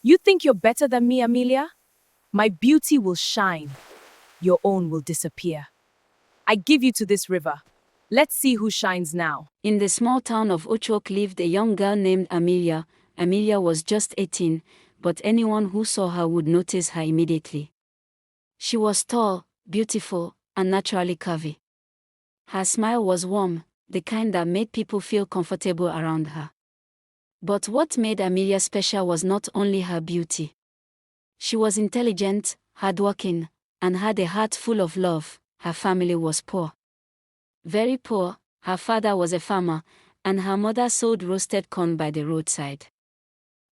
You think you're better than me, Amelia? My beauty will shine. Your own will disappear. I give you to this river. Let's see who shines now. In the small town of Ochok lived a young girl named Amelia. Amelia was just 18, but anyone who saw her would notice her immediately. She was tall, beautiful, and naturally curvy. Her smile was warm, the kind that made people feel comfortable around her. But what made Amelia special was not only her beauty. She was intelligent, hardworking, and had a heart full of love. Her family was poor. Very poor. Her father was a farmer, and her mother sold roasted corn by the roadside.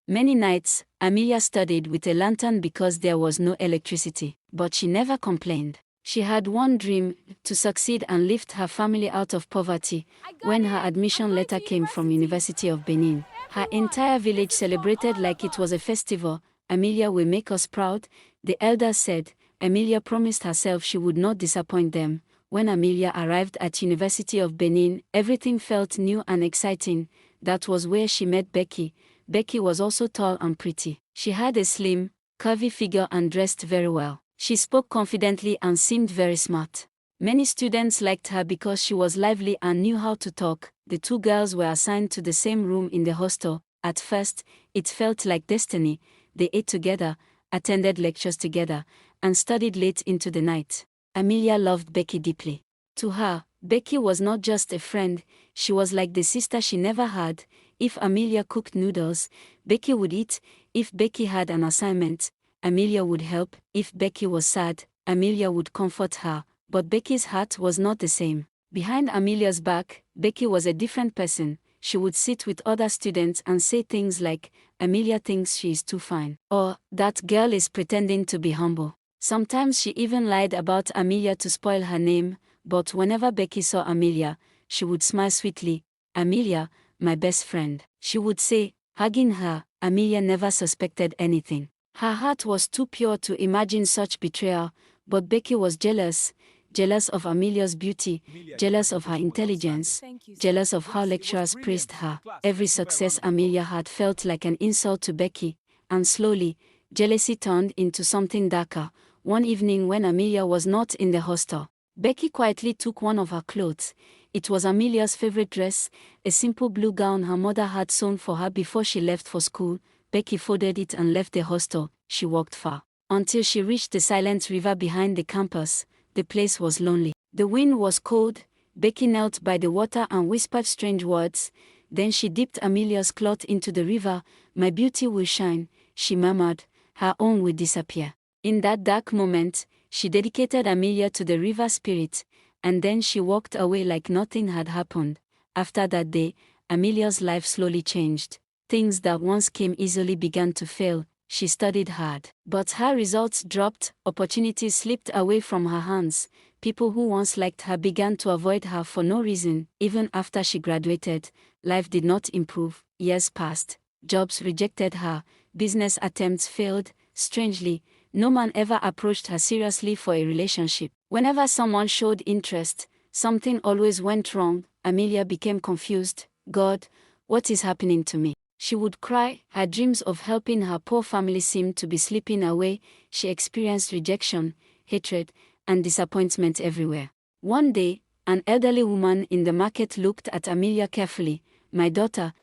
Many nights, Amelia studied with a lantern because there was no electricity, but she never complained. She had one dream, to succeed and lift her family out of poverty. When her admission letter came from University of Benin, her entire village celebrated like it was a festival. Amelia will make us proud, the elders said. Amelia promised herself she would not disappoint them. When Amelia arrived at University of Benin, everything felt new and exciting. That was where she met Becky. Becky was also tall and pretty. She had a slim, curvy figure and dressed very well. She spoke confidently and seemed very smart. Many students liked her because she was lively and knew how to talk. The two girls were assigned to the same room in the hostel. At first, it felt like destiny. They ate together, attended lectures together, and studied late into the night. Amelia loved Becky deeply. To her, Becky was not just a friend, she was like the sister she never had. If Amelia cooked noodles, Becky would eat. If Becky had an assignment, Amelia would help. If Becky was sad, Amelia would comfort her. But Becky's heart was not the same. Behind Amelia's back, Becky was a different person. She would sit with other students and say things like, "Amelia thinks she is too fine," or "that girl is pretending to be humble." Sometimes she even lied about Amelia to spoil her name, but whenever Becky saw Amelia, she would smile sweetly. "Amelia, my best friend," she would say, hugging her. Amelia never suspected anything. Her heart was too pure to imagine such betrayal, but Becky was jealous. Jealous of Amelia's beauty, jealous of her intelligence, jealous of how lecturers praised her. Every success Amelia had felt like an insult to Becky, and slowly, jealousy turned into something darker. One evening when Amelia was not in the hostel, Becky quietly took one of her clothes. It was Amelia's favorite dress, a simple blue gown her mother had sewn for her before she left for school. Becky folded it and left the hostel. She walked far, until she reached the silent river behind the campus. The place was lonely. The wind was cold. Becky knelt by the water and whispered strange words. Then she dipped Amelia's cloth into the river. "My beauty will shine," she murmured. "Her own will disappear." In that dark moment, she dedicated Amelia to the river spirit, and then she walked away like nothing had happened. After that day, Amelia's life slowly changed. Things that once came easily began to fail. She studied hard, but her results dropped. Opportunities slipped away from her hands. People who once liked her began to avoid her for no reason. Even after she graduated, life did not improve. Years passed. Jobs rejected her. Business attempts failed. Strangely, no man ever approached her seriously for a relationship. Whenever someone showed interest, something always went wrong. Amelia became confused. "God, what is happening to me?" She would cry. Her dreams of helping her poor family seemed to be slipping away. She experienced rejection, hatred, and disappointment everywhere. One day, an elderly woman in the market looked at Amelia carefully. "My daughter."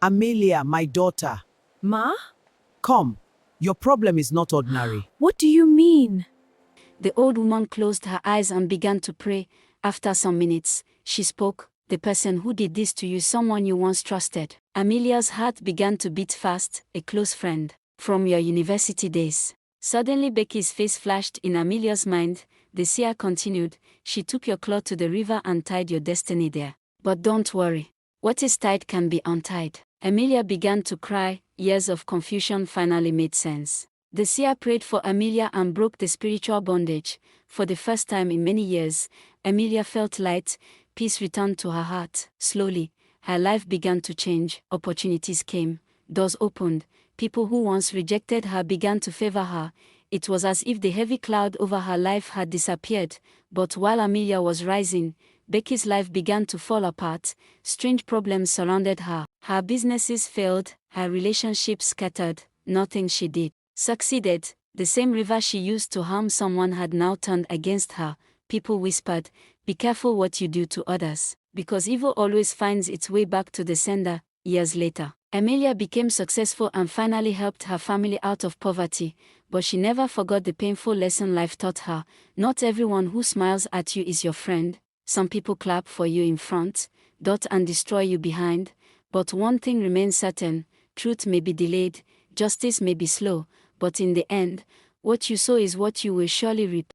Amelia, my daughter, Ma? come. Your problem is not ordinary. What do you mean? The old woman closed her eyes and began to pray. After some minutes, she spoke. "The person who did this to you is someone you once trusted." Amelia's heart began to beat fast. "A close friend. From your university days." Suddenly Becky's face flashed in Amelia's mind. The seer continued, "She took your cloth to the river and tied your destiny there. But don't worry. What is tied can be untied." Amelia began to cry. Years of confusion finally made sense. The seer prayed for Amelia and broke the spiritual bondage. For the first time in many years, Amelia felt light. Peace returned to her heart. Slowly, her life began to change. Opportunities came. Doors opened. People who once rejected her began to favor her. It was as if the heavy cloud over her life had disappeared. But while Amelia was rising, Becky's life began to fall apart. Strange problems surrounded her. Her businesses failed. Her relationships scattered. nothing she did succeeded. The same river she used to harm someone had now turned against her. People whispered, "Be careful what you do to others, because evil always finds its way back to the sender." Years later, Amelia became successful and finally helped her family out of poverty, but she never forgot the painful lesson life taught her. Not everyone who smiles at you is your friend. Some people clap for you in front, and destroy you behind. But one thing remains certain: truth may be delayed, justice may be slow, but in the end, what you sow is what you will surely reap.